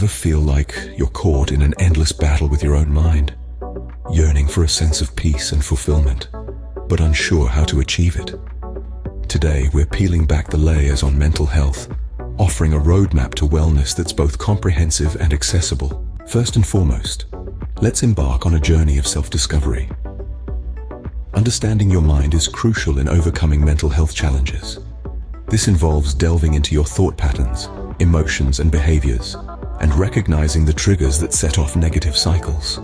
Ever feel like you're caught in an endless battle with your own mind, yearning for a sense of peace and fulfillment, but unsure how to achieve it? Today, we're peeling back the layers on mental health, offering a roadmap to wellness that's both comprehensive and accessible. First and foremost, let's embark on a journey of self-discovery. Understanding your mind is crucial in overcoming mental health challenges. This involves delving into your thought patterns, emotions, and behaviors, and recognizing the triggers that set off negative cycles.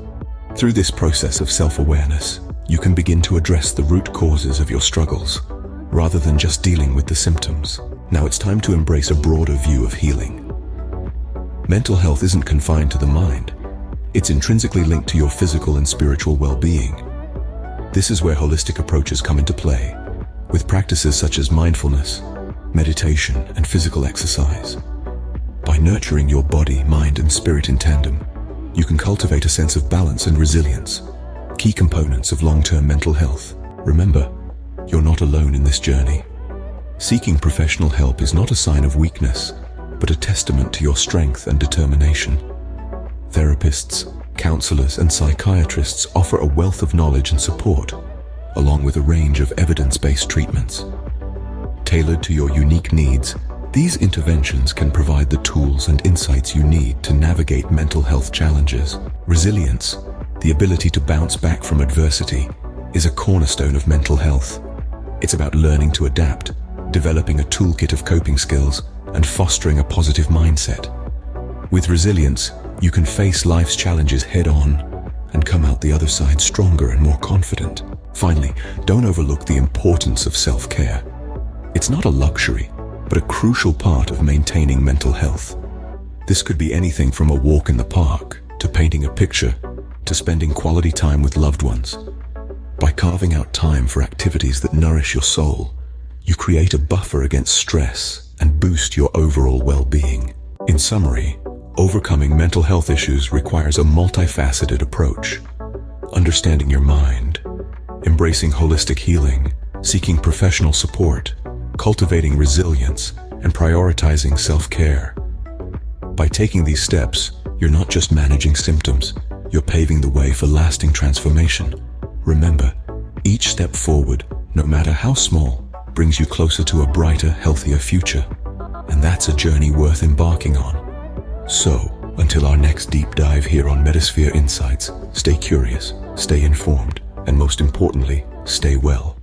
Through this process of self-awareness, you can begin to address the root causes of your struggles, rather than just dealing with the symptoms. Now it's time to embrace a broader view of healing. Mental health isn't confined to the mind. It's intrinsically linked to your physical and spiritual well-being. This is where holistic approaches come into play, with practices such as mindfulness, meditation, and physical exercise. By nurturing your body, mind, and spirit in tandem, you can cultivate a sense of balance and resilience, key components of long-term mental health. Remember, you're not alone in this journey. Seeking professional help is not a sign of weakness, but a testament to your strength and determination. Therapists, counselors, and psychiatrists offer a wealth of knowledge and support, along with a range of evidence-based treatments. Tailored to your unique needs, these interventions can provide the tools and insights you need to navigate mental health challenges. Resilience, the ability to bounce back from adversity, is a cornerstone of mental health. It's about learning to adapt, developing a toolkit of coping skills, and fostering a positive mindset. With resilience, you can face life's challenges head-on and come out the other side stronger and more confident. Finally, don't overlook the importance of self-care. It's not a luxury, but a crucial part of maintaining mental health. This could be anything from a walk in the park, to painting a picture, to spending quality time with loved ones. By carving out time for activities that nourish your soul, you create a buffer against stress and boost your overall well-being. In summary, overcoming mental health issues requires a multifaceted approach. Understanding your mind, embracing holistic healing, seeking professional support, cultivating resilience, and prioritizing self-care. By taking these steps, you're not just managing symptoms, you're paving the way for lasting transformation. Remember, each step forward, no matter how small, brings you closer to a brighter, healthier future. And that's a journey worth embarking on. So, until our next deep dive here on Metasphere Insights, stay curious, stay informed, and most importantly, stay well.